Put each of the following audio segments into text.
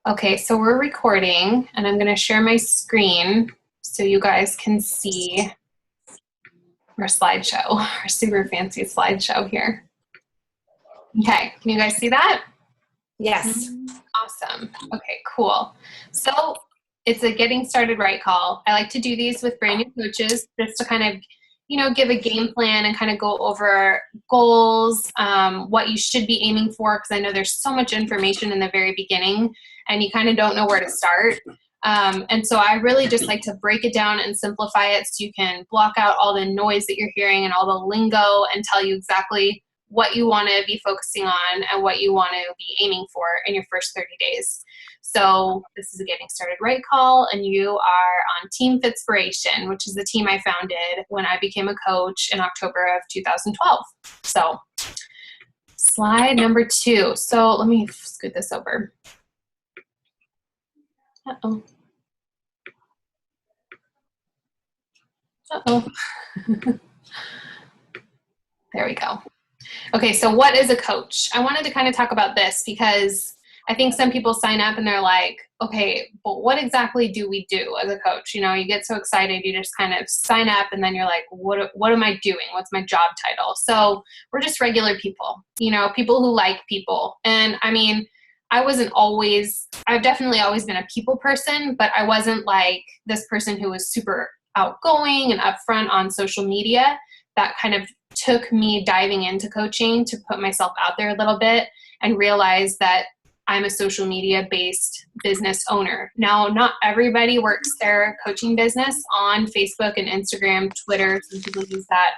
Okay, so we're recording and I'm going to share my screen so you guys can see our slideshow, our super fancy slideshow here. Okay, can you guys see that? Yes. Awesome. Okay, cool. So it's a getting started right call. I like to do these with brand new coaches just to kind of, give a game plan and kind of go over goals, what you should be aiming for, because I know there's so much information in the very beginning and you kind of don't know where to start. And so I really just like to break it down and simplify it so you can block out all the noise that you're hearing and all the lingo and tell you exactly what you want to be focusing on and what you want to be aiming for in your first 30 days. So this is a getting started right call, and you are on TeamFITspiration, which is the team I founded when I became a coach in October of 2012. So slide number 2. So let me scoot this over. Uh-oh. Uh-oh. There we go. Okay, so what is a coach? I wanted to kind of talk about this because I think some people sign up and they're like, okay, but what exactly do we do as a coach? You get so excited, you just kind of sign up and then you're like, what am I doing? What's my job title? So we're just regular people, people who like people. And I mean, I've definitely always been a people person, but I wasn't like this person who was super outgoing and upfront on social media. That kind of took me diving into coaching to put myself out there a little bit and realize that I'm a social media based business owner. Now, not everybody works their coaching business on Facebook and Instagram, Twitter, some people use that.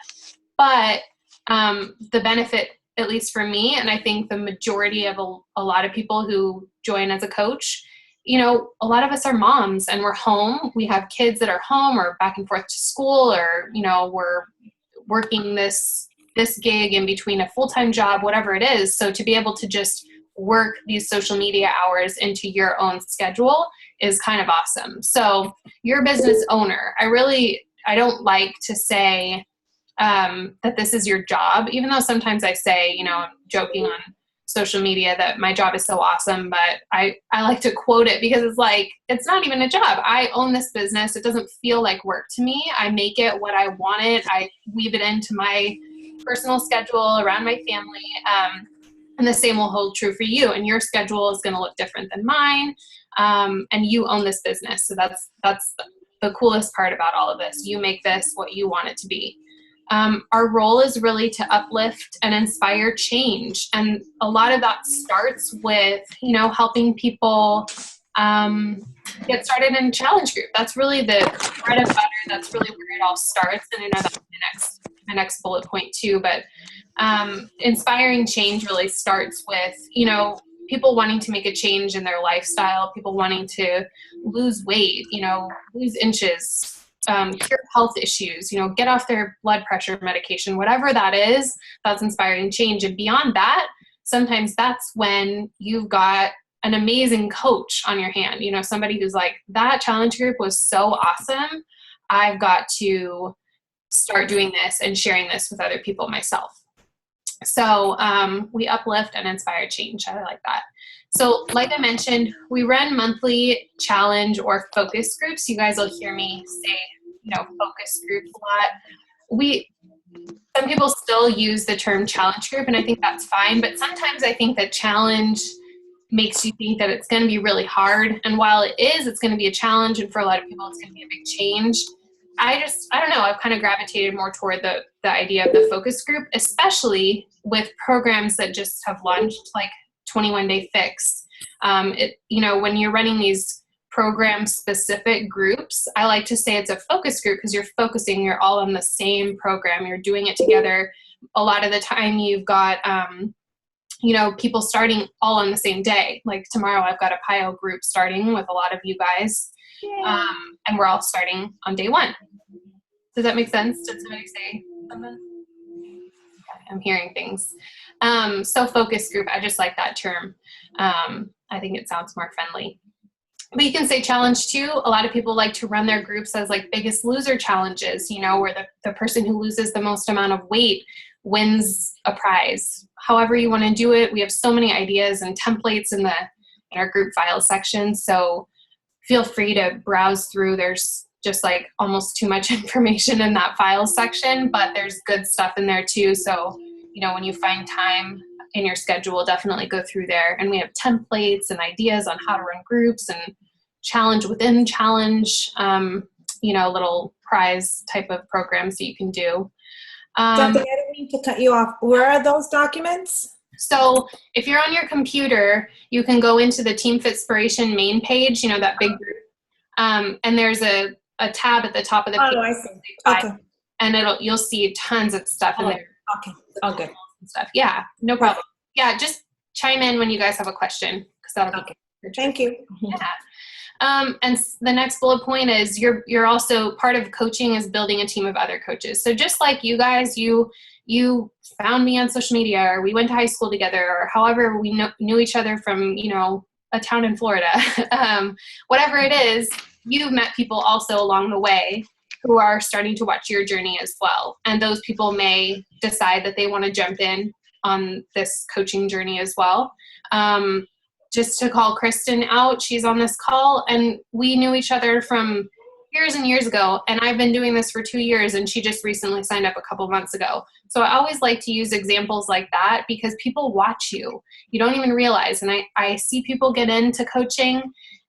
But the benefit, at least for me, and I think the majority of a lot of people who join as a coach, a lot of us are moms and we're home. We have kids that are home or back and forth to school, or, we're working this gig in between a full-time job, whatever it is. So to be able to just work these social media hours into your own schedule is kind of awesome. So you're a business owner. I don't like to say that this is your job, even though sometimes I say, I'm joking on social media that my job is so awesome, but I like to quote it because it's like, it's not even a job. I own this business. It doesn't feel like work to me. I make it what I want it. I weave it into my personal schedule around my family. And the same will hold true for you. And your schedule is going to look different than mine. And you own this business. So that's the coolest part about all of this. You make this what you want it to be. Our role is really to uplift and inspire change. And a lot of that starts with, helping people get started in a challenge group. That's really the bread and butter. That's really where it all starts. And I know that's my next bullet point too. But inspiring change really starts with, people wanting to make a change in their lifestyle, people wanting to lose weight, lose inches, cure health issues, get off their blood pressure medication, whatever that is, that's inspiring change. And beyond that, sometimes that's when you've got an amazing coach on your hand, somebody who's like, that challenge group was so awesome. I've got to start doing this and sharing this with other people myself. So we uplift and inspire change. I like that. So like I mentioned, we run monthly challenge or focus groups. You guys will hear me say, focus groups a lot. Some people still use the term challenge group, and I think that's fine. But sometimes I think that challenge makes you think that it's going to be really hard. And while it is, it's going to be a challenge. And for a lot of people, it's going to be a big change. I don't know, I've kind of gravitated more toward the idea of the focus group, especially with programs that just have launched, like 21-Day Fix. When you're running these program-specific groups, I like to say it's a focus group because you're all on the same program. You're doing it together. A lot of the time you've got, people starting all on the same day. Like tomorrow I've got a PIO group starting with a lot of you guys. And we're all starting on day 1. Does that make sense? Did somebody say something? Okay, I'm hearing things. So focus group, I just like that term. I think it sounds more friendly. But you can say challenge too. A lot of people like to run their groups as like biggest loser challenges, where the person who loses the most amount of weight wins a prize. However you want to do it. We have so many ideas and templates in the in our group files section. So feel free to browse through. There's just like almost too much information in that files section, but there's good stuff in there too. So, you know, when you find time in your schedule, definitely go through there. And we have templates and ideas on how to run groups and challenge within challenge, you know, little prize type of programs that you can do. Stephanie, I didn't mean to cut you off. Where are those documents? So if you're on your computer, you can go into the TeamFITspiration main page, you know, that big group. And there's a tab at the top of the page. Oh, I see. Okay. And you'll see tons of stuff in there. Okay. Oh, good. Stuff. Yeah, no problem. Yeah, just chime in when you guys have a question, because that'll be good. Thank you. Yeah. And the next bullet point is you're also part of coaching is building a team of other coaches. So just like you guys, you found me on social media, or we went to high school together, or however we knew each other from, you know, a town in Florida, whatever it is, you've met people also along the way who are starting to watch your journey as well. And those people may decide that they want to jump in on this coaching journey as well. Just to call Kristen out, she's on this call, and we knew each other from years and years ago, and I've been doing this for 2 years, and she just recently signed up a couple months ago. So I always like to use examples like that because people watch you. You don't even realize, and I see people get into coaching,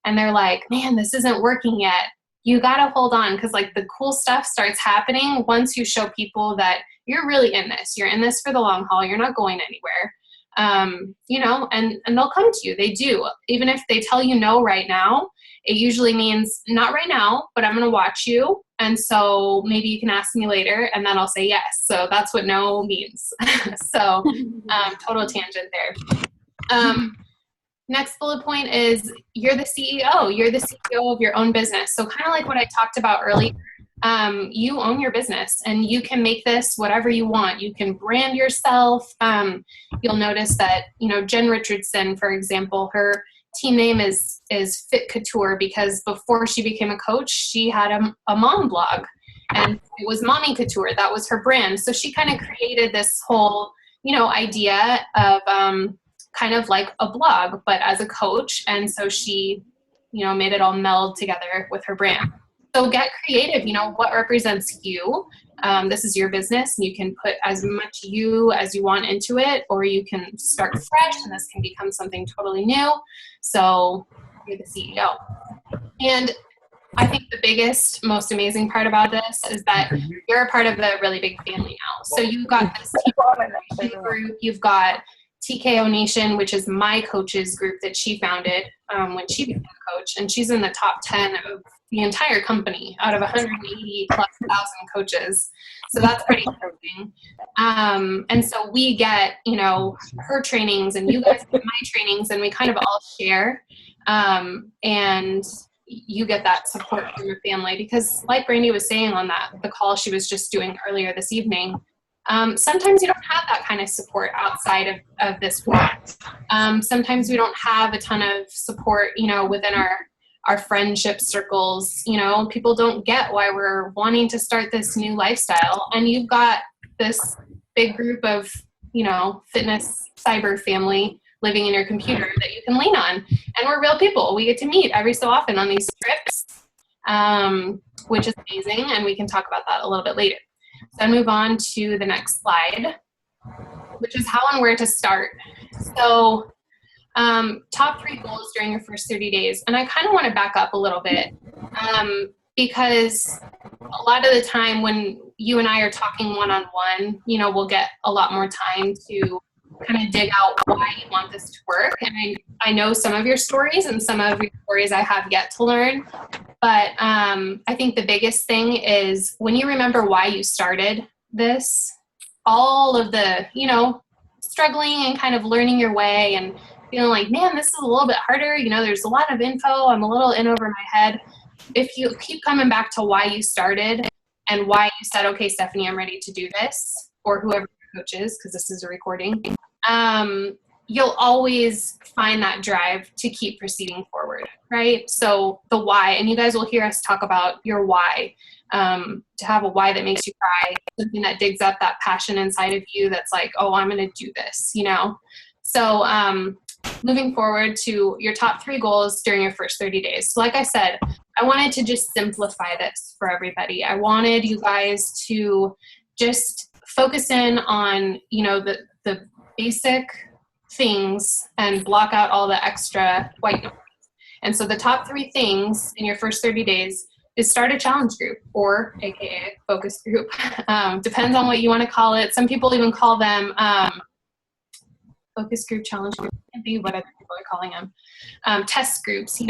and they're like, man, this isn't working yet. You got to hold on, because like the cool stuff starts happening once you show people that you're really in this. You're in this for the long haul. You're not going anywhere. You know, and they'll come to you. They do. Even if they tell you no right now, it usually means not right now, but I'm going to watch you. And so maybe you can ask me later, and then I'll say yes. So that's what no means. So total tangent there. Next bullet point is you're the CEO. You're the CEO of your own business. So kind of like what I talked about earlier. You own your business, and you can make this whatever you want. You can brand yourself. You'll notice that, you know, Jen Richardson, for example, her team name is Fit Couture because before she became a coach, she had a mom blog, and it was Mommy Couture. That was her brand. So she kind of created this whole, you know, idea of kind of like a blog, but as a coach. And so she, you know, made it all meld together with her brand. So get creative, you know, what represents you. This is your business, and you can put as much you as you want into it, or you can start fresh, and this can become something totally new. So you're the CEO. And I think the biggest, most amazing part about this is that you're a part of a really big family now. So you've got this TeamFITspiration group, you've got TKO Nation, which is my coach's group that she founded when she became a coach, and she's in the top 10 of the entire company out of 180 plus thousand coaches. So that's pretty amazing. And so we get, you know, her trainings, and you guys get my trainings, and we kind of all share. And you get that support from your family because, like Brandy was saying on the call she was just doing earlier this evening, sometimes you don't have that kind of support outside of this world. Sometimes we don't have a ton of support, you know, within our friendship circles. You know, people don't get why we're wanting to start this new lifestyle. And you've got this big group of, you know, fitness cyber family living in your computer that you can lean on. And we're real people. We get to meet every so often on these trips, which is amazing. And we can talk about that a little bit later. So I move on to the next slide, which is how and where to start. So top 3 goals during your first 30 days. And I kind of want to back up a little bit because a lot of the time when you and I are talking one-on-one, you know, we'll get a lot more time to kind of dig out why you want this to work. And I know some of your stories, and some of your stories I have yet to learn. But I think the biggest thing is when you remember why you started this, all of the, you know, struggling and kind of learning your way and feeling like, man, this is a little bit harder. You know, there's a lot of info. I'm a little in over my head. If you keep coming back to why you started and why you said, okay, Stephanie, I'm ready to do this, or whoever your coach is, because this is a recording, you'll always find that drive to keep proceeding forward, right? So the why, and you guys will hear us talk about your why, to have a why that makes you cry, something that digs up that passion inside of you that's like, oh, I'm going to do this, you know? So moving forward to your top 3 goals during your first 30 days. So like I said, I wanted to just simplify this for everybody. I wanted you guys to just focus in on, the basic things and block out all the extra white noise. And so the top 3 things in your first 30 days is start a challenge group, or AKA focus group. Depends on what you want to call it. Some people even call them focus group, challenge group, maybe what other people are calling them. Test groups,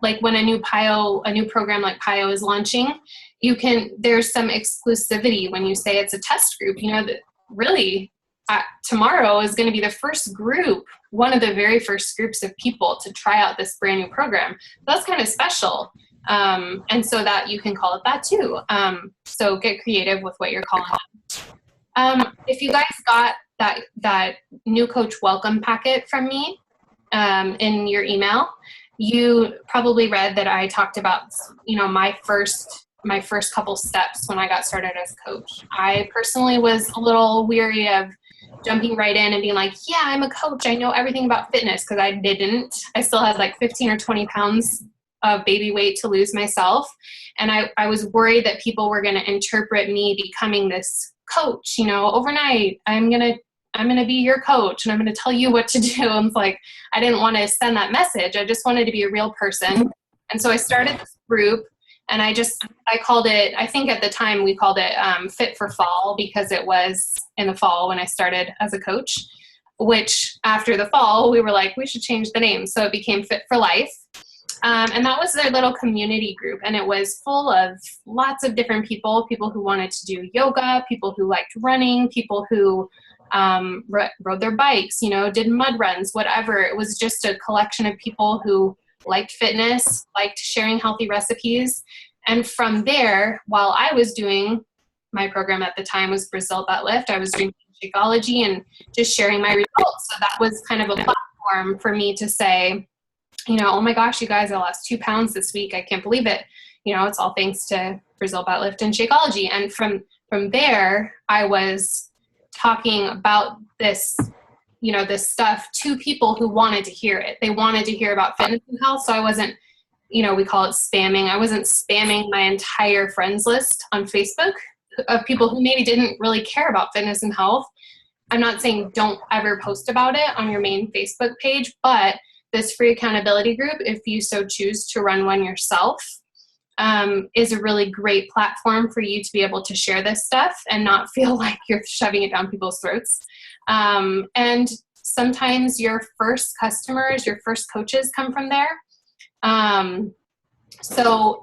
like when a new program like PIO is launching, there's some exclusivity when you say it's a test group, that really tomorrow is going to be the first group, one of the very first groups of people to try out this brand new program. That's kind of special. And so that you can call it that too. So get creative with what you're calling it. If you guys got that new coach welcome packet from me in your email, you probably read that I talked about, my first couple steps when I got started as a coach. I personally was a little weary of jumping right in and being like, yeah, I'm a coach, I know everything about fitness, because I didn't. I still had like 15 or 20 pounds of baby weight to lose myself. And I was worried that people were going to interpret me becoming this coach, overnight. I'm going to be your coach and I'm going to tell you what to do. And it's like, I didn't want to send that message. I just wanted to be a real person. And so I started this group, and I called it, I think at the time we called it Fit for Fall, because it was in the fall when I started as a coach, which after the fall, we were like, we should change the name. So it became Fit for Life. And that was their little community group. And it was full of lots of different people who wanted to do yoga, people who liked running, people who rode their bikes, did mud runs, whatever. It was just a collection of people who liked fitness, liked sharing healthy recipes. And from there, while I was doing, my program at the time was Brazil Butt Lift, I was doing Shakeology and just sharing my results. So that was kind of a platform for me to say, oh my gosh, you guys, I lost 2 pounds this week. I can't believe it. It's all thanks to Brazil Butt Lift and Shakeology. And from there, I was talking about this, this stuff to people who wanted to hear it. They wanted to hear about fitness and health. So I wasn't, we call it spamming. I wasn't spamming my entire friends list on Facebook of people who maybe didn't really care about fitness and health. I'm not saying don't ever post about it on your main Facebook page, but this free accountability group, if you so choose to run one yourself, is a really great platform for you to be able to share this stuff and not feel like you're shoving it down people's throats. And sometimes your first customers, your first coaches come from there. And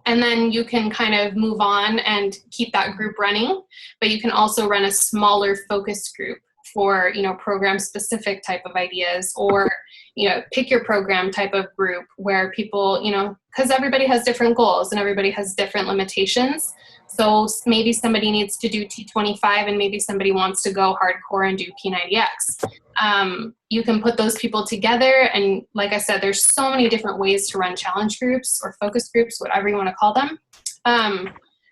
then you can kind of move on and keep that group running, but you can also run a smaller focus group for, program specific type of ideas, or, pick your program type of group where people, because everybody has different goals and everybody has different limitations. So maybe somebody needs to do T25 and maybe somebody wants to go hardcore and do P90X. You can put those people together. And like I said, there's so many different ways to run challenge groups or focus groups, whatever you want to call them.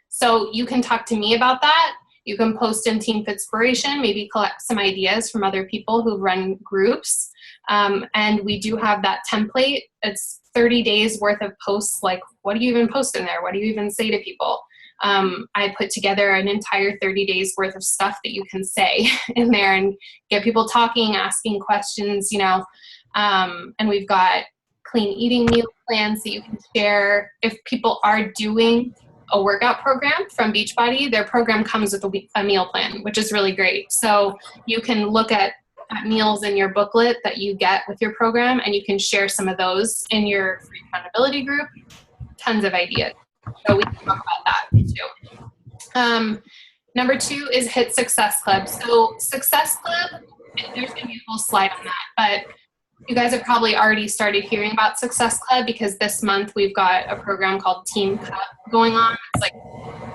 So you can talk to me about that. You can post in TeamFITspiration, maybe collect some ideas from other people who run groups. And we do have that template. It's 30 days worth of posts. Like, what do you even post in there? What do you even say to people? I put together an entire 30 days worth of stuff that you can say in there and get people talking, asking questions, and we've got clean eating meal plans that you can share. If people are doing a workout program from Beachbody, their program comes with a meal plan, which is really great. So you can look at meals in your booklet that you get with your program, and you can share some of those in your free accountability group. Tons of ideas. So we can talk about that too. Number 2 is Hit Success Club. So Success Club, there's going to be a whole slide on that, but you guys have probably already started hearing about Success Club because this month we've got a program called Team Cup going on. It's like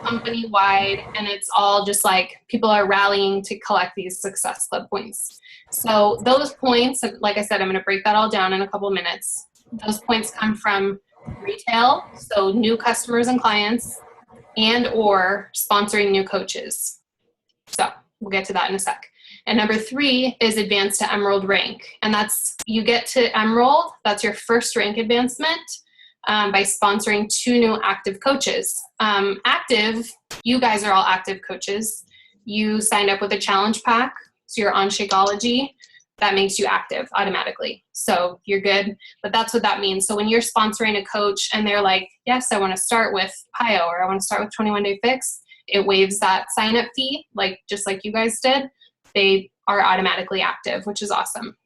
company-wide, and it's all just like people are rallying to collect these Success Club points. So those points, like I said, I'm going to break that all down in a couple minutes. Those points come from retail, so new customers and clients, and or sponsoring new coaches. So we'll get to that in a sec. And number 3 is advance to Emerald rank. And that's, you get to Emerald, that's your first rank advancement by sponsoring 2 new active coaches. Active, you guys are all active coaches. You signed up with a challenge pack, so you're on Shakeology. That makes you active automatically. So you're good, but that's what that means. So when you're sponsoring a coach and they're like, yes, I want to start with PIO, or I want to start with 21 Day Fix, it waives that sign up fee, like just like you guys did. They are automatically active, which is awesome.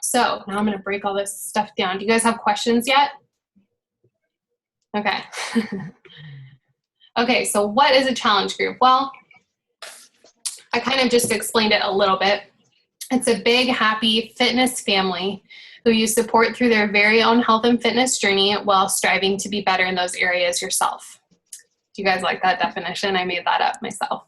So now I'm going to break all this stuff down. Do you guys have questions yet? Okay. Okay, so what is a challenge group? Well, I kind of just explained it a little bit. It's a big, happy fitness family who you support through their very own health and fitness journey while striving to be better in those areas yourself. Do you guys like that definition? I made that up myself.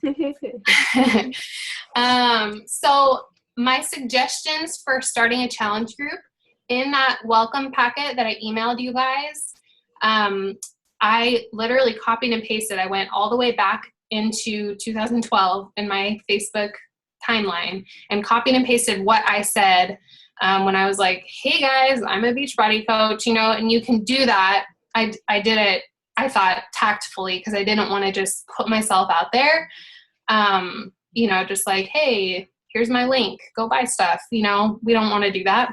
So my suggestions for starting a challenge group, in that welcome packet that I emailed you guys, I literally copied and pasted. I went all the way back into 2012 in my Facebook timeline and copied and pasted what I said when I was like, hey guys, I'm a Beachbody coach, you know, and you can do that. I did it, I thought, tactfully, because I didn't want to just put myself out there, you know, just like, hey, here's my link, go buy stuff. You know, we don't want to do that.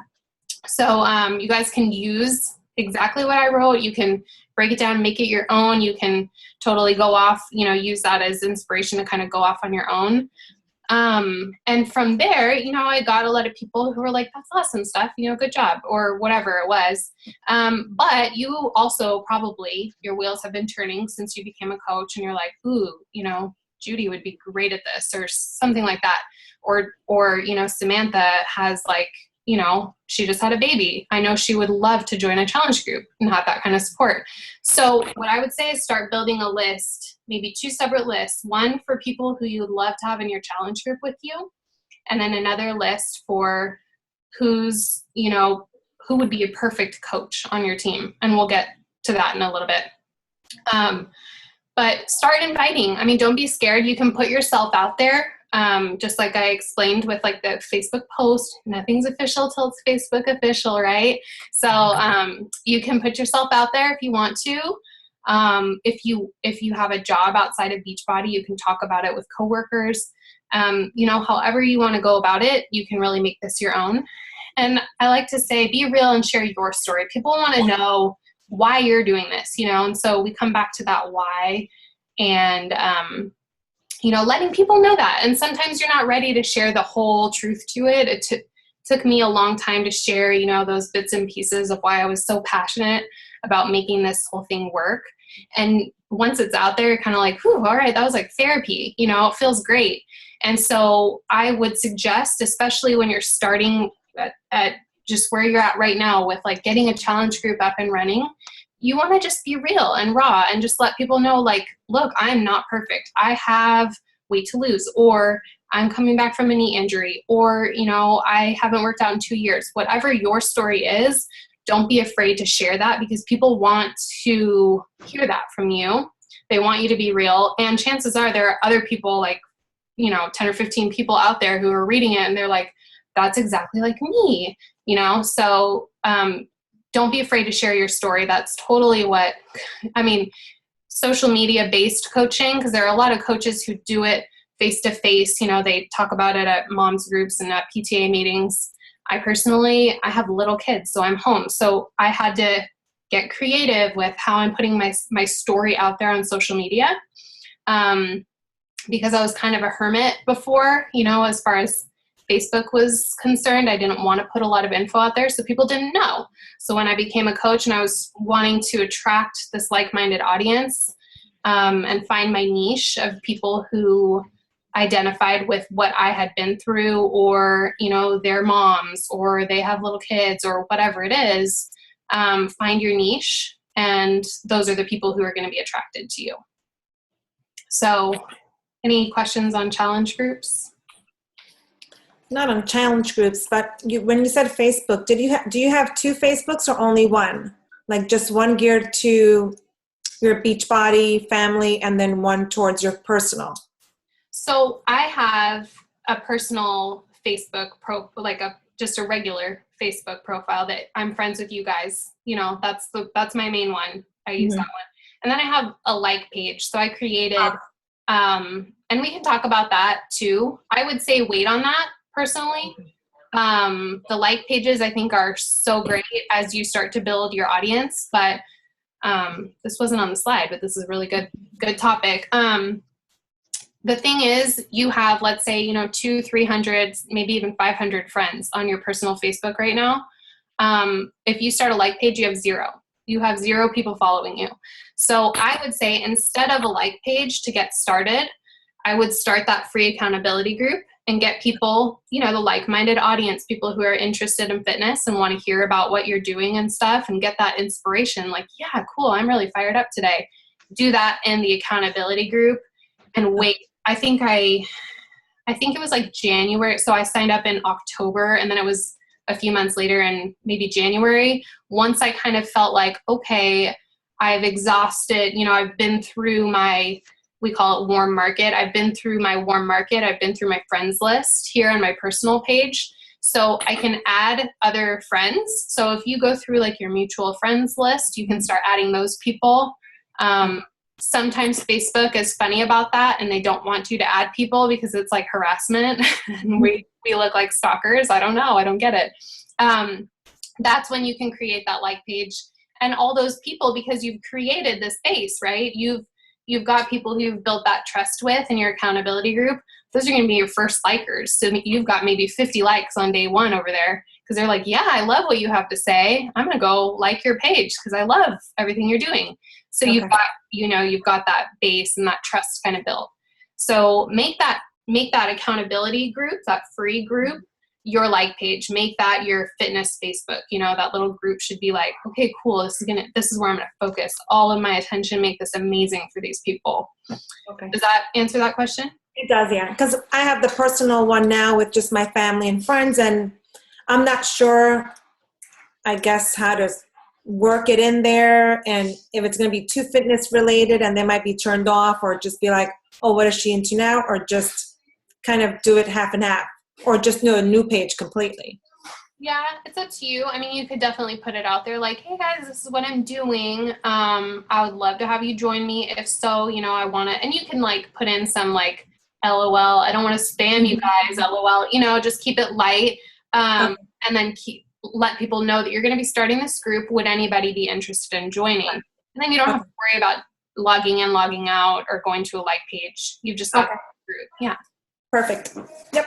So you guys can use exactly what I wrote. You can break it down, make it your own. You can totally go off, you know, use that as inspiration to kind of go off on your own. And from there, you know, I got a lot of people who were like, that's awesome stuff, you know, good job, or whatever it was. But you also probably, your wheels have been turning since you became a coach, and you're like, ooh, you know, Judy would be great at this, or something like that. Or, you know, Samantha has, like, you know, she just had a baby. I know she would love to join a challenge group and have that kind of support. So what I would say is start building a list, maybe 2 separate lists, one for people who you would love to have in your challenge group with you, and then another list for who's, you know, who would be a perfect coach on your team. And we'll get to that in a little bit. But start inviting. I mean, don't be scared. You can put yourself out there. Just like I explained with like the Facebook post, nothing's official till it's Facebook official, right? So you can put yourself out there if you want to. If you have a job outside of Beachbody, you can talk about it with coworkers. You know, however you want to go about it, you can really make this your own. And I like to say, be real and share your story. People want to know why you're doing this, you know? And so we come back to that why, and, you know, letting people know that. And sometimes you're not ready to share the whole truth to it. It took me a long time to share, you know, those bits and pieces of why I was so passionate about making this whole thing work. And once it's out there, you're kind of like, whew, all right, that was like therapy, you know, it feels great. And so I would suggest, especially when you're starting at just where you're at right now with like getting a challenge group up and running, you want to just be real and raw and just let people know, like, look, I'm not perfect. I have weight to lose, or I'm coming back from a knee injury, or, you know, I haven't worked out in 2 years. Whatever your story is, don't be afraid to share that, because people want to hear that from you. They want you to be real. And chances are there are other people, like, you know, 10 or 15 people out there who are reading it and they're like, that's exactly like me, you know? So, don't be afraid to share your story. That's totally what, I mean, social media based coaching, because there are a lot of coaches who do it face to face. You know, they talk about it at moms groups and at PTA meetings. I have little kids, so I'm home. So I had to get creative with how I'm putting my story out there on social media, because I was kind of a hermit before, you know, as far as Facebook was concerned. I didn't want to put a lot of info out there, so people didn't know. So when I became a coach and I was wanting to attract this like-minded audience, and find my niche of people who identified with what I had been through, or, you know, their moms, or they have little kids, or whatever it is, find your niche, and those are the people who are going to be attracted to you. So any questions on challenge groups? Not on challenge groups, but when you said Facebook, do you have 2 Facebooks or only one? Like just one geared to your Beachbody family and then one towards your personal? So I have a personal Facebook like just a regular Facebook profile that I'm friends with you guys. You know, that's my main one. I use that one. And then I have a like page. So I created, and we can talk about that too. I would say wait on that personally. The like pages I think are so great as you start to build your audience, but this wasn't on the slide, but this is a really good topic. The thing is, you have, let's say, 200, 300, maybe even 500 friends on your personal Facebook right now. If you start a like page, you have zero. You have zero people following you. So I would say instead of a like page to get started, I would start that free accountability group and get people, the like-minded audience, people who are interested in fitness and want to hear about what you're doing and stuff and get that inspiration. Like, yeah, cool, I'm really fired up today. Do that in the accountability group and wait. I think it was like January. So I signed up in October and then it was a few months later in maybe January. Once I kind of felt like, okay, I've exhausted, I've been through we call it warm market. I've been through my warm market. I've been through my friends list here on my personal page. So I can add other friends. So if you go through like your mutual friends list, you can start adding those people. Sometimes Facebook is funny about that and they don't want you to add people because it's like harassment and we look like stalkers. I don't know. I don't get it. That's when you can create that like page and all those people, because you've created this base, right? You've got people who you've built that trust with in your accountability group. Those are going to be your first likers. So you've got maybe 50 likes on day one over there because they're like, yeah, I love what you have to say. I'm going to go like your page because I love everything you're doing. So okay. You've got that base and that trust kind of built. So make that accountability group, that free group, your like page. Make that your fitness Facebook. That little group should be like, okay, cool. This is where I'm going to focus all of my attention. Make this amazing for these people. Okay. Does that answer that question? It does, yeah. Because I have the personal one now with just my family and friends, and I'm not sure, I guess, how to work it in there, and if it's going to be too fitness related and they might be turned off, or just be like, oh, what is she into now? Or just kind of do it half and half, or just do a new page completely. Yeah, it's up to you. I mean, you could definitely put it out there like, hey guys, this is what I'm doing. I would love to have you join me. If so, I want to, and you can like put in some like LOL. I don't want to spam you guys. LOL, just keep it light. And then let people know that you're going to be starting this group. Would anybody be interested in joining? And then you don't have to worry about logging in, logging out, or going to a like page. You've just got the group. Yeah. Perfect. Yep.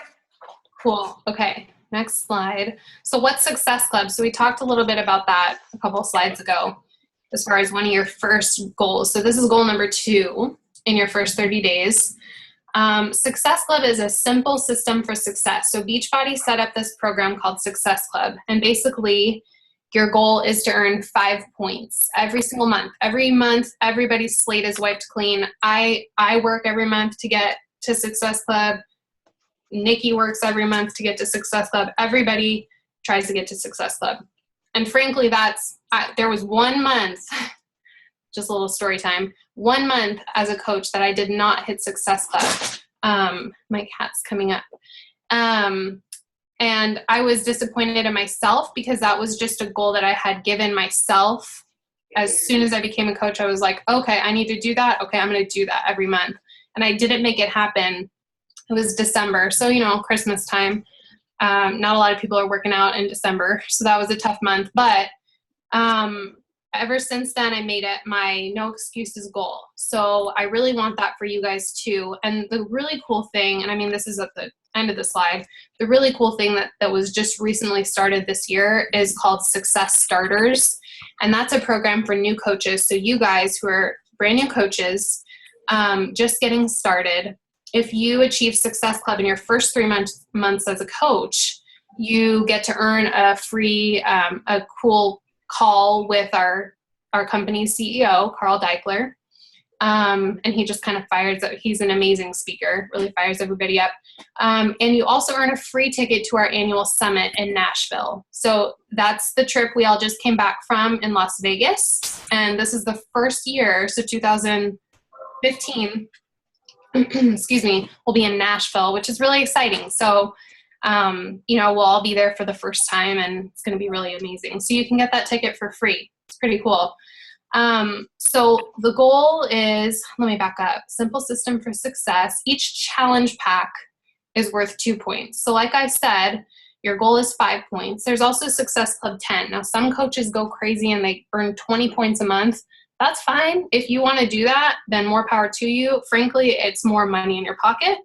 Cool. Okay. Next slide. So what's Success Club? So we talked a little bit about that a couple of slides ago as far as one of your first goals. So this is goal number 2 in your first 30 days. Success Club is a simple system for success. So Beachbody set up this program called Success Club. And basically your goal is to earn 5 points every single month. Every month, everybody's slate is wiped clean. I work every month to get to Success Club. Nikki works every month to get to Success Club. Everybody tries to get to Success Club. And frankly, there was 1 month, just a little story time, 1 month as a coach that I did not hit Success Club. My cat's coming up. And I was disappointed in myself because that was just a goal that I had given myself. As soon as I became a coach, I was like, okay, I need to do that. Okay, I'm going to do that every month. And I didn't make it happen. It was December. So, Christmas time. Not a lot of people are working out in December. So that was a tough month. But ever since then, I made it my no excuses goal. So I really want that for you guys too. And the really cool thing, and I mean, this is at the end of the slide, the really cool thing that was just recently started this year is called Success Starters. And that's a program for new coaches. So you guys who are brand new coaches, just getting started, if you achieve Success Club in your first 3 months as a coach, you get to earn a free, a cool call with our company's CEO, Carl Deichler. And he just kind of he's an amazing speaker, really fires everybody up. And you also earn a free ticket to our annual summit in Nashville. So that's the trip we all just came back from in Las Vegas. And this is the first year, so 2015, excuse me, will be in Nashville, which is really exciting. So, you know, we'll all be there for the first time, and it's going to be really amazing. So you can get that ticket for free. It's pretty cool. So the goal is, let me back up, simple system for success. Each challenge pack is worth 2 points. So like I said, your goal is 5 points. There's also Success Club 10. Now some coaches go crazy and they earn 20 points a month. That's fine. If you want to do that, then more power to you. Frankly, it's more money in your pocket.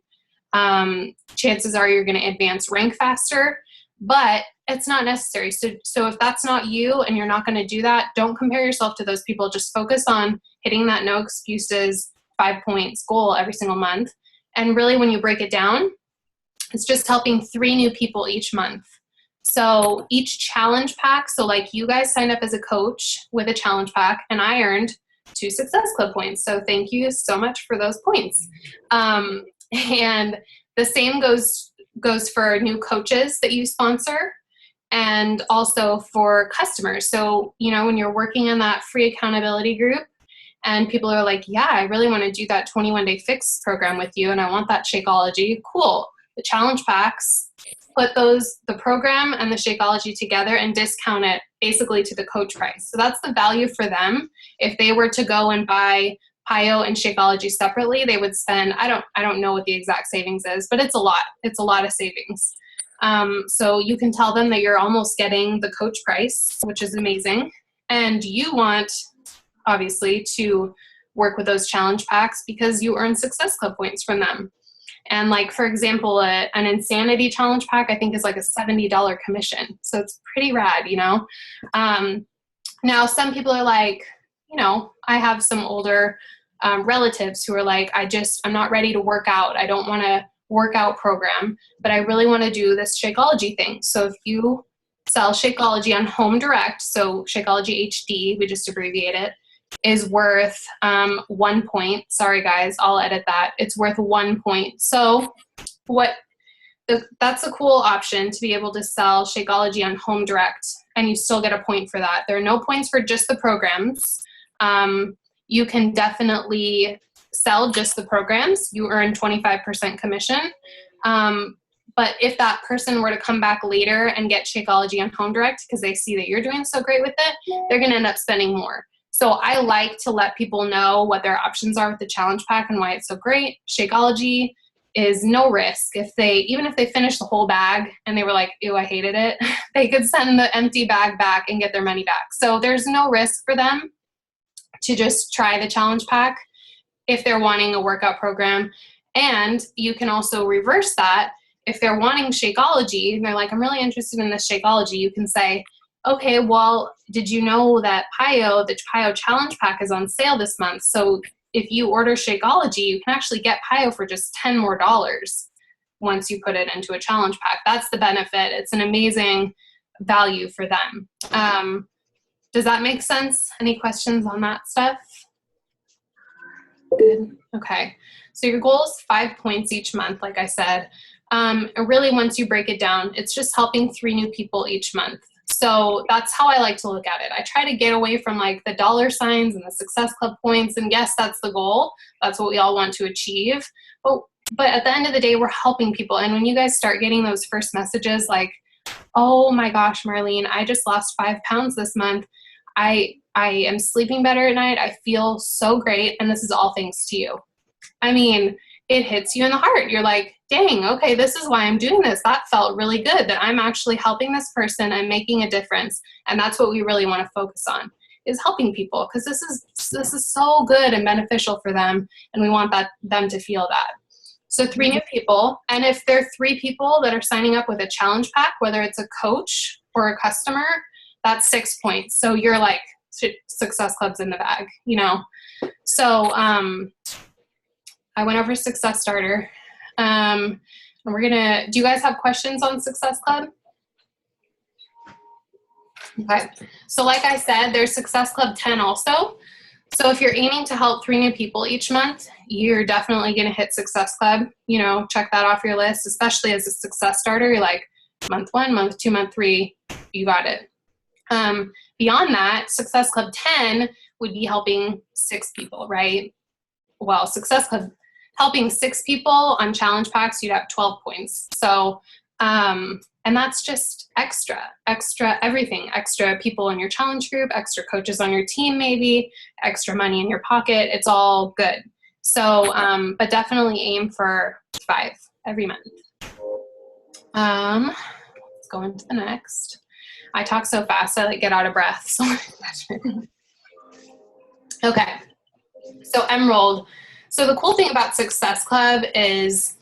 Chances are you're going to advance rank faster, but it's not necessary. So if that's not you and you're not going to do that, don't compare yourself to those people. Just focus on hitting that no excuses 5 points goal every single month. And really when you break it down, it's just helping 3 new people each month. So each challenge pack, so like you guys signed up as a coach with a challenge pack, and I earned 2 Success Club points. So thank you so much for those points. And the same goes for new coaches that you sponsor, and also for customers. So, you know, when you're working in that free accountability group and people are like, yeah, I really want to do that 21-day fix program with you, and I want that Shakeology, cool. The challenge packs, put the program and the Shakeology together and discount it basically to the coach price. So that's the value for them. If they were to go and buy PIO and Shakeology separately, they would spend, I don't know what the exact savings is, but it's a lot. It's a lot of savings. So you can tell them that you're almost getting the coach price, which is amazing. And you want, obviously, to work with those challenge packs because you earn Success Club points from them. And like, for example, an Insanity challenge pack, I think is like a $70 commission. So it's pretty rad, you know? Now, some people are like, you know, I have some older relatives who are like, I'm not ready to work out. I don't want a workout program, but I really want to do this Shakeology thing. So if you sell Shakeology on Home Direct, so Shakeology HD, we just abbreviate it, is worth 1 point. Sorry guys, I'll edit that. It's worth 1 point. So that's a cool option to be able to sell Shakeology on Home Direct, and you still get a point for that. There are no points for just the programs. You can definitely sell just the programs. You earn 25% commission. But if that person were to come back later and get Shakeology on Home Direct because they see that you're doing so great with it, they're going to end up spending more. So I like to let people know what their options are with the challenge pack and why it's so great. Shakeology is no risk. Even if they finish the whole bag and they were like, ew, I hated it, they could send the empty bag back and get their money back. So there's no risk for them to just try the challenge pack if they're wanting a workout program. And you can also reverse that. If they're wanting Shakeology and they're like, I'm really interested in this Shakeology, you can say, okay, well, did you know that the PIO challenge pack is on sale this month? So if you order Shakeology, you can actually get PIO for just $10 more once you put it into a challenge pack. That's the benefit. It's an amazing value for them. Does that make sense? Any questions on that stuff? Good. Okay. So your goal is 5 points each month, like I said. And really, once you break it down, it's just helping 3 new people each month. So that's how I like to look at it. I try to get away from like the dollar signs and the Success Club points. And yes, that's the goal. That's what we all want to achieve. But at the end of the day, we're helping people. And when you guys start getting those first messages like, oh my gosh, Marlene, I just lost 5 pounds this month. I am sleeping better at night. I feel so great. And this is all thanks to you. I mean, it hits you in the heart. You're like, dang, okay, this is why I'm doing this. That felt really good, that I'm actually helping this person and making a difference. And that's what we really want to focus on, is helping people, because this is so good and beneficial for them, and we want them to feel that. So 3 new people, and if there are 3 people that are signing up with a challenge pack, whether it's a coach or a customer, that's 6 points. So you're like, Success Club's in the bag, you know? So I went over Success Starter. And do you guys have questions on Success Club? Okay. So like I said, there's Success Club 10 also. So if you're aiming to help 3 new people each month, you're definitely going to hit Success Club. You know, check that off your list, especially as a Success Starter. You're like, month 1, month 2, month 3, you got it. Beyond that, Success Club 10 would be helping 6 people, right? Well, Success Club helping 6 people on challenge packs, you'd have 12 points. So, and that's just extra everything, extra people in your challenge group, extra coaches on your team, maybe extra money in your pocket. It's all good. So, but definitely aim for 5 every month. Let's go into the next. I talk so fast, I like get out of breath. So okay. So Emerald. So the cool thing about Success Club is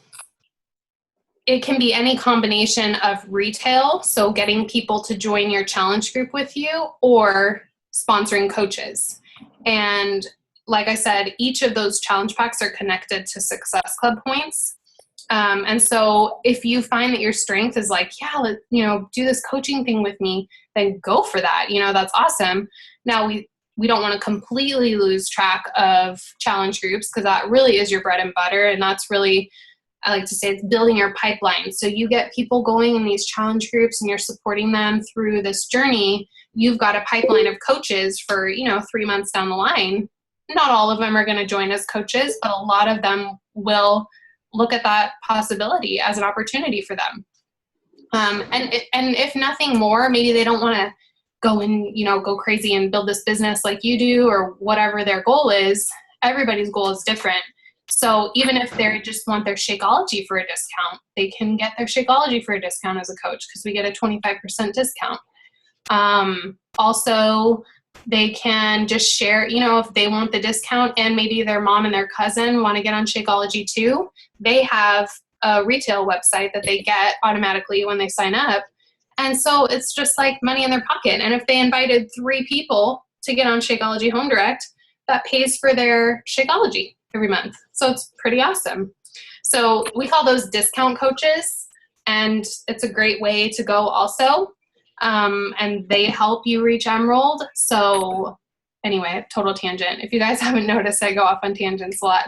it can be any combination of retail, so getting people to join your challenge group with you, or sponsoring coaches. And like I said, each of those challenge packs are connected to Success Club points. And so if you find that your strength is like, yeah, do this coaching thing with me, then go for that. That's awesome. Now we don't want to completely lose track of challenge groups, because that really is your bread and butter. And that's really, I like to say, it's building your pipeline. So you get people going in these challenge groups and you're supporting them through this journey. You've got a pipeline of coaches for, 3 months down the line. Not all of them are going to join as coaches, but a lot of them will look at that possibility as an opportunity for them. And if nothing more, maybe they don't want to go and, go crazy and build this business like you do, or whatever their goal is. Everybody's goal is different. So even if they just want their Shakeology for a discount, they can get their Shakeology for a discount as a coach, because we get a 25% discount. Also, they can just share, if they want the discount and maybe their mom and their cousin want to get on Shakeology too, they have a retail website that they get automatically when they sign up. And so it's just like money in their pocket. And if they invited 3 people to get on Shakeology Home Direct, that pays for their Shakeology every month. So it's pretty awesome. So we call those discount coaches, and it's a great way to go also. And they help you reach Emerald. So anyway, total tangent. If you guys haven't noticed, I go off on tangents a lot.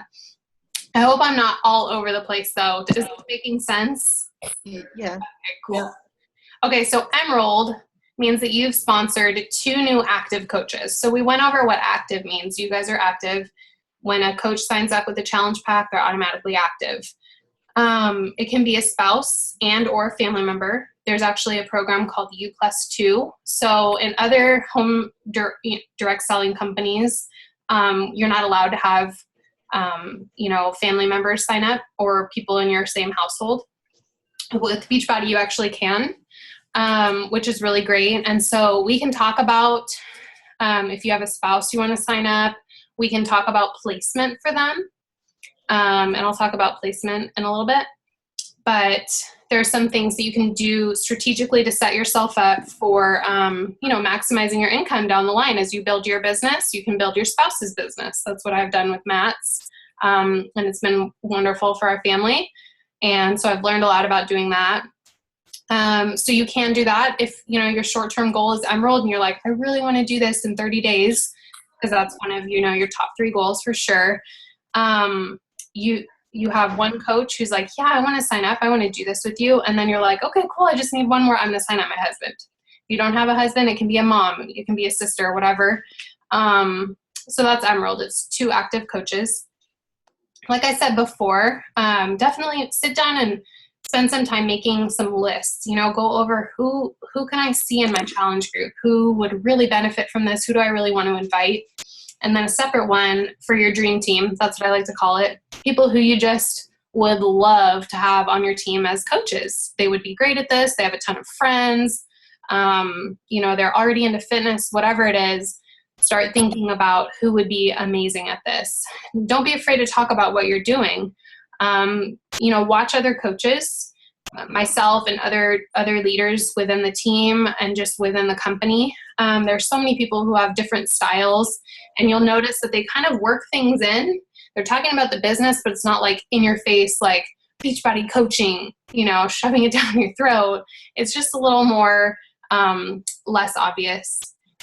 I hope I'm not all over the place though. Is it making sense? Yeah. Okay, cool. Okay, so Emerald means that you've sponsored 2 new active coaches. So we went over what active means. You guys are active. When a coach signs up with a challenge pack, they're automatically active. It can be a spouse and or family member. There's actually a program called U+2. So in other home direct selling companies, you're not allowed to have, family members sign up or people in your same household. With Beachbody, you actually can, which is really great. And so we can talk about, if you have a spouse you want to sign up, we can talk about placement for them. And I'll talk about placement in a little bit. But there are some things that you can do strategically to set yourself up for, maximizing your income down the line. As you build your business, you can build your spouse's business. That's what I've done with Matt's. And it's been wonderful for our family. And so I've learned a lot about doing that. So you can do that if, your short-term goal is Emerald and you're like, I really want to do this in 30 days, because that's one of, your top 3 goals for sure. You have one coach who's like, yeah, I want to sign up. I want to do this with you. And then you're like, okay, cool. I just need one more. I'm going to sign up my husband. If you don't have a husband, it can be a mom. It can be a sister, whatever. So that's Emerald. It's 2 active coaches. Like I said before, definitely sit down and spend some time making some lists. Go over who can I see in my challenge group? Who would really benefit from this? Who do I really want to invite? And then a separate one for your dream team. That's what I like to call it. People who you just would love to have on your team as coaches. They would be great at this. They have a ton of friends. They're already into fitness, whatever it is. Start thinking about who would be amazing at this. Don't be afraid to talk about what you're doing. Watch other coaches, myself and other leaders within the team and just within the company. There's so many people who have different styles, and you'll notice that they kind of work things in. They're talking about the business, but it's not like in your face, like Beachbody coaching, shoving it down your throat. It's just a little more less obvious.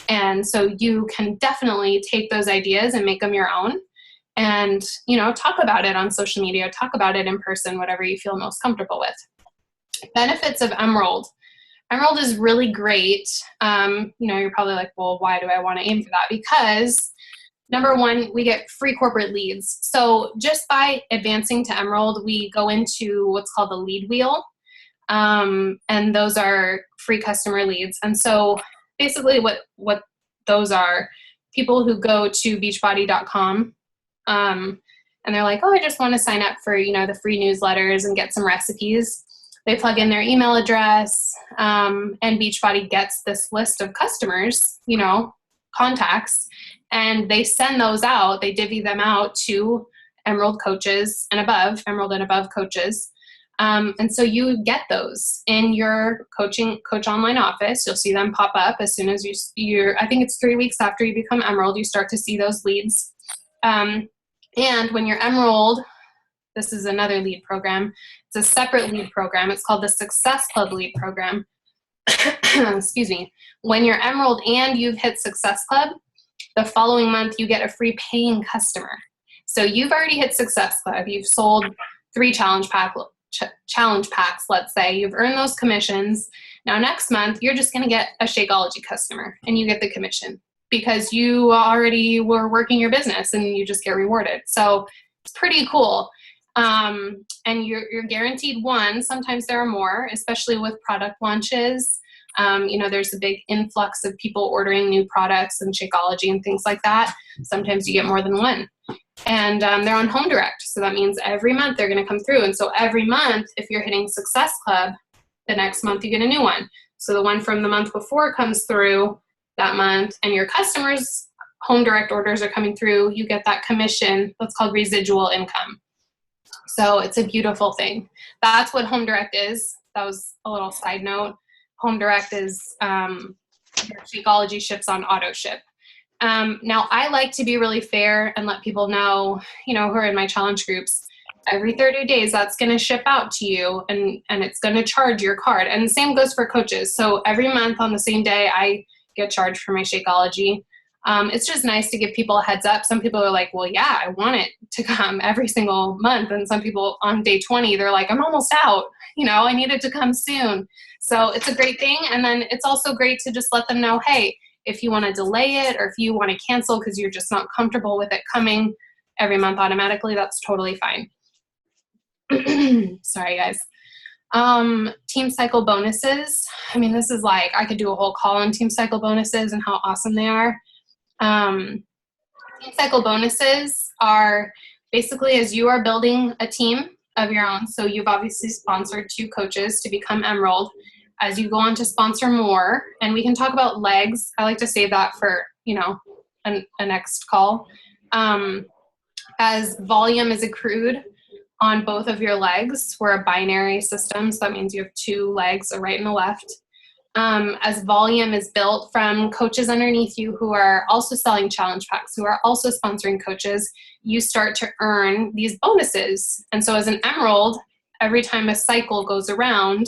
And so you can definitely take those ideas and make them your own. And, talk about it on social media, talk about it in person, whatever you feel most comfortable with. Benefits of Emerald. Emerald is really great. You're probably like, well, why do I want to aim for that? Because Number one, we get free corporate leads. So just by advancing to Emerald, we go into what's called the lead wheel. And those are free customer leads. And so basically what those are, people who go to beachbody.com, and they're like, oh, I just want to sign up for, the free newsletters and get some recipes. They plug in their email address, and Beachbody gets this list of customers, contacts, and they send those out. They divvy them out to Emerald coaches and above, Emerald and above coaches. And so you get those in your coach online office. You'll see them pop up as soon as you're, I think it's 3 weeks after you become Emerald, you start to see those leads. And when you're Emerald, this is another lead program. It's a separate lead program. It's called the Success Club lead program. Excuse me. When you're Emerald and you've hit Success Club, the following month you get a free paying customer. So you've already hit Success Club. You've sold 3 challenge packs, let's say. You've earned those commissions. Now next month, you're just going to get a Shakeology customer, and you get the commission because you already were working your business and you just get rewarded. So it's pretty cool. And you're guaranteed one. Sometimes there are more, especially with product launches. There's a big influx of people ordering new products and Shakeology and things like that. Sometimes you get more than one. And they're on home direct. So that means every month they're going to come through. And so every month, if you're hitting Success Club, the next month you get a new one. So the one from the month before comes through that month, and your customers' home direct orders are coming through. You get that commission. That's called residual income. So it's a beautiful thing. That's what home direct is. That was a little side note. Home direct is Shakeology ships on auto ship. Now, I like to be really fair and let people know, who are in my challenge groups, every 30 days that's going to ship out to you, and it's going to charge your card. And the same goes for coaches. So every month on the same day, I get charged for my Shakeology. It's just nice to give people a heads up. Some people are like, well, yeah, I want it to come every single month. And some people on day 20, they're like, I'm almost out. I need it to come soon. So it's a great thing. And then it's also great to just let them know, hey, if you want to delay it or if you want to cancel because you're just not comfortable with it coming every month automatically, that's totally fine. Sorry, guys. Team cycle bonuses. I mean, this is like, I could do a whole call on team cycle bonuses and how awesome they are. Team cycle bonuses are basically as you are building a team of your own. So you've obviously sponsored 2 coaches to become Emerald. As you go on to sponsor more, and we can talk about legs. I like to save that for, a next call. As volume is accrued on both of your legs, we're a binary system. So that means you have 2 legs, a right and a left. As volume is built from coaches underneath you who are also selling challenge packs, who are also sponsoring coaches, you start to earn these bonuses. And so as an Emerald, every time a cycle goes around,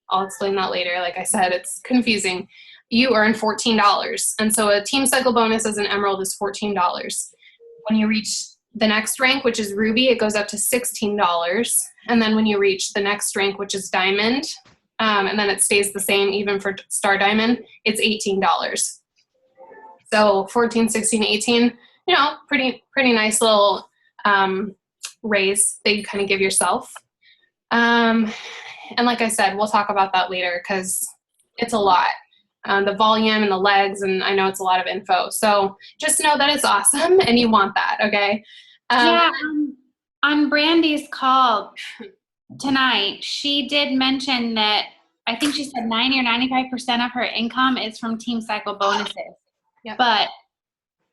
I'll explain that later. Like I said, it's confusing. You earn $14. And so a team cycle bonus as an Emerald is $14. When you reach the next rank, which is Ruby, it goes up to $16. And then when you reach the next rank, which is Diamond, and then it stays the same even for Star Diamond, it's $18. So 14, 16, 18, pretty nice little raise that you kind of give yourself. And like I said, we'll talk about that later because it's a lot. The volume and the legs, and I know it's a lot of info. So just know that it's awesome and you want that, okay? On Brandy's call tonight, she did mention that I think she said 90 or 95% of her income is from team cycle bonuses. Yep. But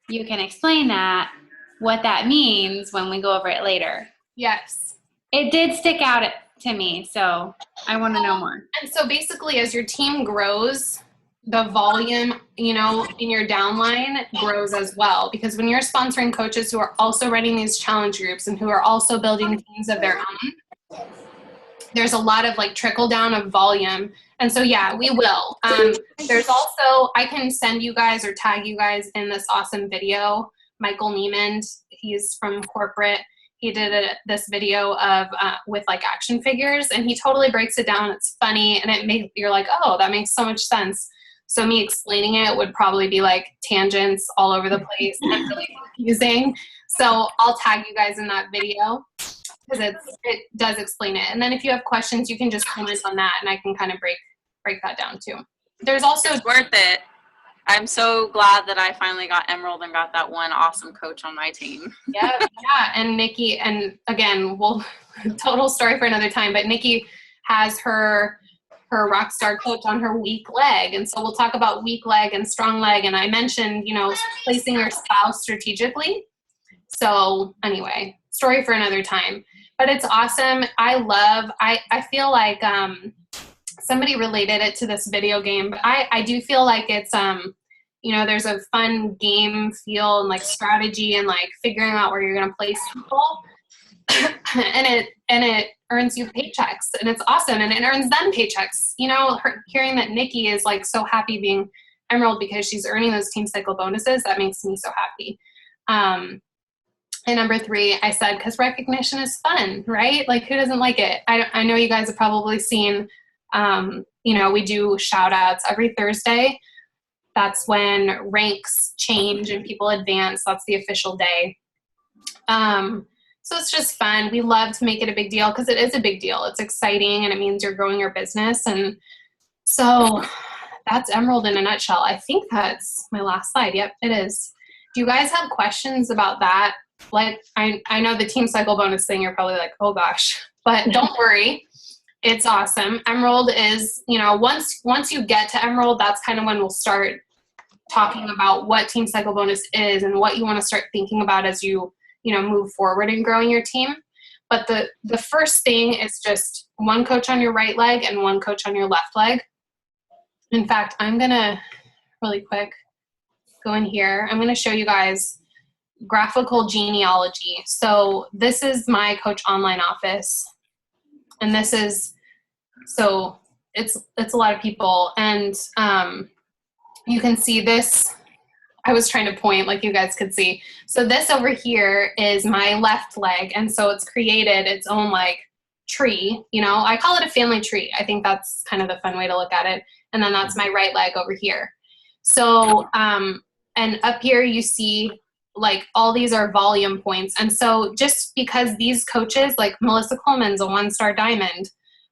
you can explain what that means when we go over it later. Yes. It did stick out to me, so I want to know more. And so basically as your team grows, the volume, in your downline grows as well. Because when you're sponsoring coaches who are also running these challenge groups and who are also building teams of their own, there's a lot of trickle down of volume. And so, yeah, we will. There's also, I can send you guys or tag you guys in this awesome video. Michael Niemand, he's from corporate. He did this video of with action figures, and he totally breaks it down. It's funny, and you're like, oh, that makes so much sense. So me explaining it would probably be like tangents all over the place and really confusing. So I'll tag you guys in that video because it does explain it. And then if you have questions, you can just comment on that and I can kind of break that down too. There's also It's worth it. I'm so glad that I finally got Emerald and got that one awesome coach on my team. yeah. And Nikki, and again, total story for another time, but Nikki has her rock star coach on her weak leg. And so we'll talk about weak leg and strong leg. And I mentioned, placing your spouse strategically. So anyway, story for another time, but it's awesome. I feel like, somebody related it to this video game, but I do feel like it's, there's a fun game feel and like strategy and like figuring out where you're going to place people and it earns you paychecks and it's awesome. And it earns them paychecks, hearing that Nikki is like so happy being Emerald because she's earning those team cycle bonuses. That makes me so happy. And number 3, I said, because recognition is fun, right? Like who doesn't like it? I know you guys have probably seen, we do shout outs every Thursday. That's when ranks change and people advance. That's the official day. So it's just fun. We love to make it a big deal because it is a big deal. It's exciting and it means you're growing your business. And so that's Emerald in a nutshell. I think that's my last slide. Yep, it is. Do you guys have questions about that? Like, I know the team cycle bonus thing, you're probably like, oh gosh, but don't worry. It's awesome. Emerald is, once you get to Emerald, that's kind of when we'll start talking about what team cycle bonus is and what you want to start thinking about as you, move forward in growing your team. But the first thing is just one coach on your right leg and one coach on your left leg. In fact, I'm going to really quick go in here. I'm going to show you guys graphical genealogy. So this is my coach online office. And this is, so it's a lot of people. And you can see this. I was trying to point like you guys could see. So this over here is my left leg. And so it's created its own like tree, I call it a family tree. I think that's kind of the fun way to look at it. And then that's my right leg over here. So, and up here you see like all these are volume points. And so just because these coaches, like Melissa Coleman's a 1-star diamond,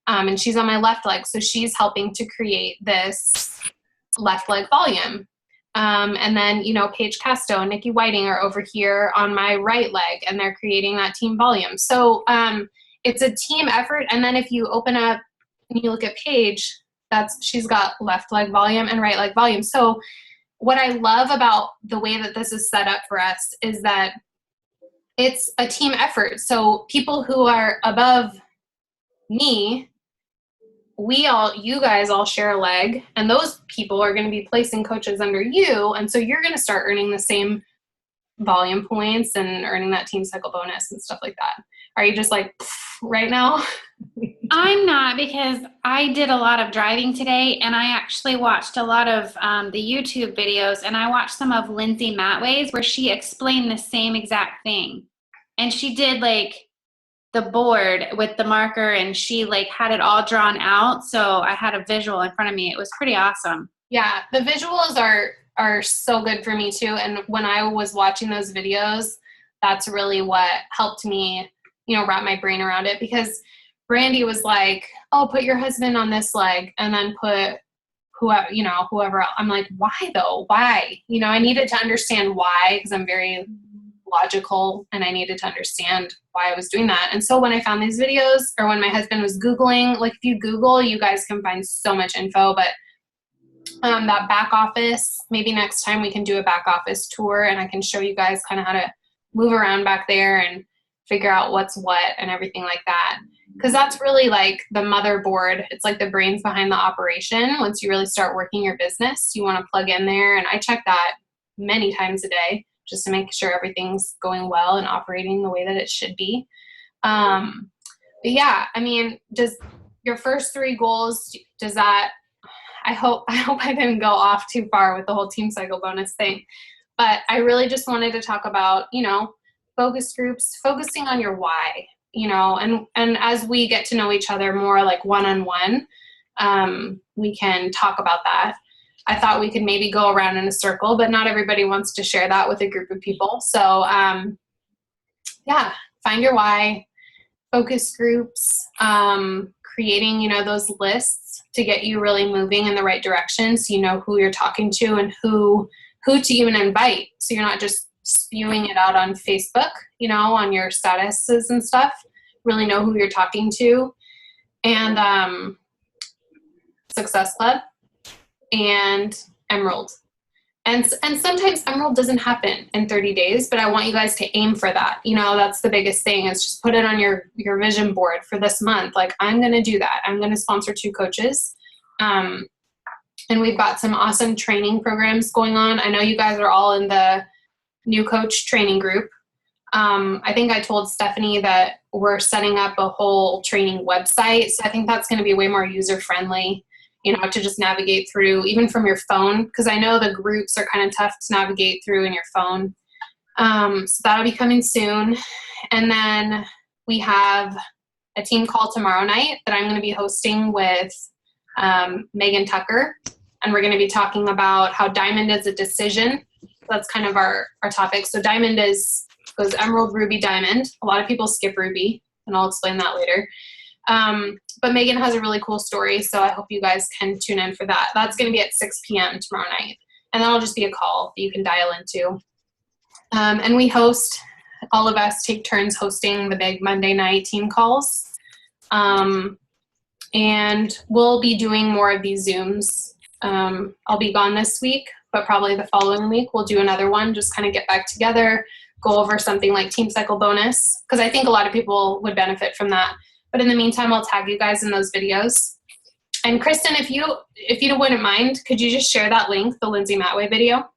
and she's on my left leg. So she's helping to create this left leg volume. And then, Paige Casto and Nikki Whiting are over here on my right leg and they're creating that team volume. So, it's a team effort. And then if you open up and you look at Paige, she's got left leg volume and right leg volume. So what I love about the way that this is set up for us is that it's a team effort. So people who are above me, you guys all share a leg, and those people are going to be placing coaches under you. And so you're going to start earning the same volume points and earning that team cycle bonus and stuff like that. Are you just like right now? I'm not, because I did a lot of driving today and I actually watched a lot of the YouTube videos, and I watched some of Lindsay Matway's where she explained the same exact thing. And she did like the board with the marker and she like had it all drawn out. So I had a visual in front of me. It was pretty awesome. Yeah, the visuals are so good for me too. And when I was watching those videos, that's really what helped me, wrap my brain around it, because Brandy was like, oh, put your husband on this leg and then put whoever else. I'm like, why though? Why? I needed to understand why, because I'm very logical and I needed to understand why I was doing that. And so when I found these videos, or when my husband was Googling, like if you Google, you guys can find so much info, but that back office, maybe next time we can do a back office tour and I can show you guys kind of how to move around back there and figure out what's what and everything like that. Because that's really like the motherboard. It's like the brains behind the operation. Once you really start working your business, you want to plug in there. And I check that many times a day just to make sure everything's going well and operating the way that it should be. But yeah, I mean, does your first 3 goals, does that, I hope I didn't go off too far with the whole team cycle bonus thing, but I really just wanted to talk about, focus groups, focusing on your why, and as we get to know each other more like one-on-one, we can talk about that. I thought we could maybe go around in a circle, but not everybody wants to share that with a group of people. So yeah, find your why, focus groups, creating, you know, those lists to get you really moving in the right direction, so you know who you're talking to and who to even invite, so you're not just spewing it out on Facebook, you know, on your statuses and stuff. Really know who you're talking to. And Success Club and Emerald. And sometimes Emerald doesn't happen in 30 days, but I want you guys to aim for that. You know, that's the biggest thing, is just put it on your vision board for this month. Like, I'm going to do that. I'm going to sponsor 2 coaches. And we've got some awesome training programs going on. I know you guys are all in the new coach training group. I think I told Stephanie that we're setting up a whole training website. So I think that's going to be way more user-friendly, you know, to just navigate through, even from your phone, because I know the groups are kind of tough to navigate through in your phone. So that'll be coming soon. And then we have a team call tomorrow night that I'm going to be hosting with Megan Tucker. And we're going to be talking about how Diamond is a decision. That's kind of our topic. So Diamond goes Emerald, Ruby, Diamond. A lot of people skip Ruby, and I'll explain that later. But Megan has a really cool story, so I hope you guys can tune in for that. That's going to be at 6 p.m. tomorrow night. And that'll just be a call that you can dial into. And we host, all of us take turns hosting the big Monday night team calls. And we'll be doing more of these Zooms. I'll be gone this week, but probably the following week we'll do another one, just kind of get back together, go over something like Team Cycle Bonus, because I think a lot of people would benefit from that. But in the meantime, I'll tag you guys in those videos. And Kristen, if you wouldn't mind, could you just share that link, the Lindsay Matway video?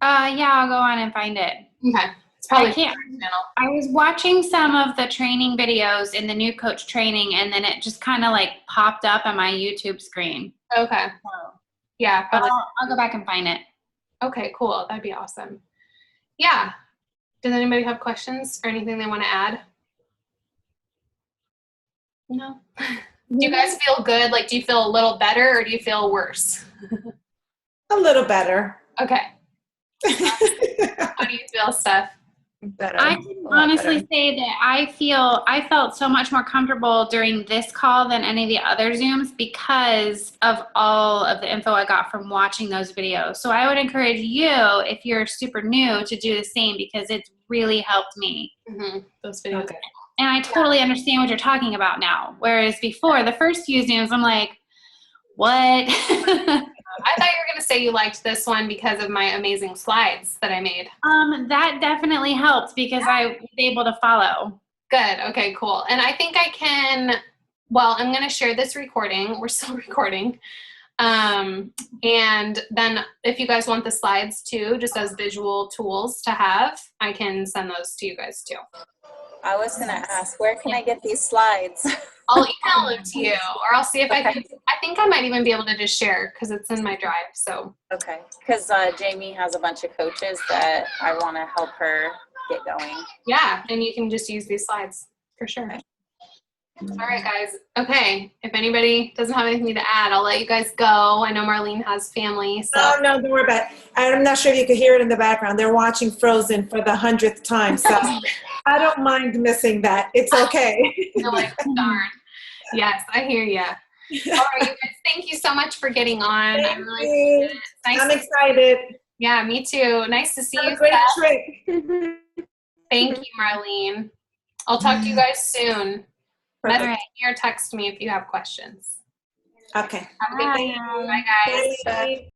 Yeah, I'll go on and find it. Okay. It's probably I can't. I was watching some of the training videos in the new coach training, and then it just kind of like popped up on my YouTube screen. Okay. Yeah, probably. I'll go back and find it. Okay, cool. That'd be awesome. Yeah. Does anybody have questions or anything they want to add? No? Do you guys feel good? Like, do you feel a little better or do you feel worse? A little better. Okay. How do you feel, Steph? Better. I can honestly say that I felt so much more comfortable during this call than any of the other Zooms because of all of the info I got from watching those videos. So I would encourage you, if you're super new, to do the same, because it's really helped me. Mm-hmm. Those videos. Okay. And I totally understand what you're talking about now. Whereas before, the first few Zooms, I'm like, what? I thought you were going to say you liked this one because of my amazing slides that I made. That definitely helped because I was able to follow. Good. Okay, cool. And I think I can, well, I'm going to share this recording. We're still recording. And then if you guys want the slides too, just as visual tools to have, I can send those to you guys too. I was going to ask, where can I get these slides? I'll email them to you, or I'll see if I can. I think I might even be able to just share because it's in my drive. So Okay, because Jamie has a bunch of coaches that I want to help her get going. yeah, and you can just use these slides for sure. Okay. All right, guys. Okay, if anybody doesn't have anything to add, I'll let you guys go. I know Marlene has family, so. Oh, no, don't worry about it. I'm not sure if you could hear it in the background. They're watching Frozen for the 100th time, so I don't mind missing that. It's okay. You're like, darn. Yes, I hear you. All right, you guys, thank you so much for getting on. I really appreciate it. Nice I'm excited. Yeah, me too. Nice to see Have you, a great Steph. trip. Thank you, Marlene. I'll talk to you guys soon. Message me or text me if you have questions. Okay. Have a good day. Bye, guys. Bye.